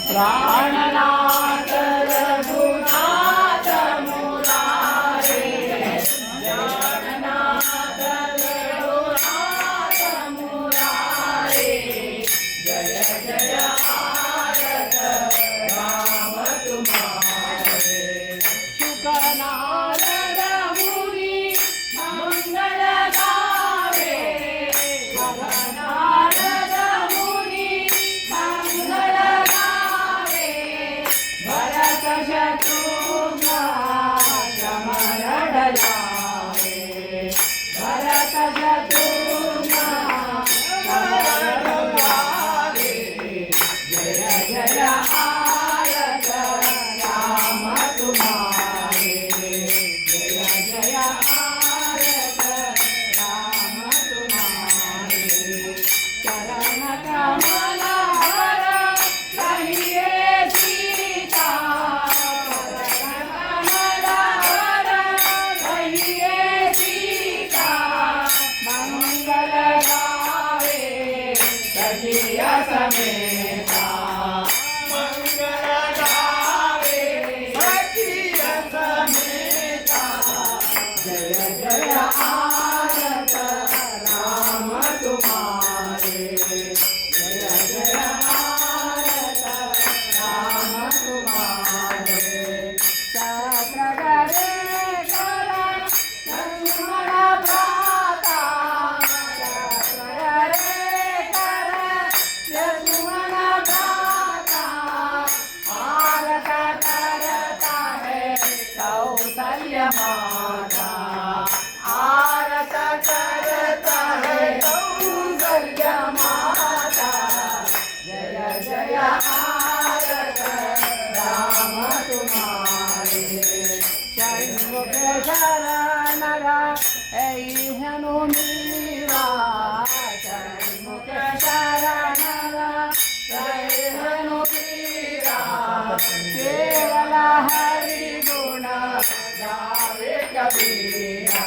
प्राणनाथ रघुनाथ मुरारे, प्राणनाथ रघुनाथ मुरारे, जय जय भारत राम तुम्हारे। शुक नारद मुनि मंगल गावे, शुक नारद मुनि मंगल गावे, भरत शत्रुघ्न समरण लावे, भरत शत्रुघ्न समरण लावे, जय जय भारत राम तुम्हारे, जय जय भारत राम तुम्हारे। चरण कमल हर रहिए सीता, चरण कमल हर रहिए सीता, मंगल गावे सखिया समेता, मंगल गावे सखिया समेता, जय जय भारत राम तुम्हारे, जय जय भारत राम तुम्हारे। सहस्र गरे कर लक्ष्मण भ्राता, सहस्र गरे कर लक्ष्मण भ्राता, भारत करता है कौशल्य माता, भारत करता है कौशल्य माता, जय जय भारत राम तुम्हारे। षण्मुख शरण रहि हनुमीरा, षण्मुख शरण रहि हनुमीरा, केवल हरि गुण गावे कबीरा,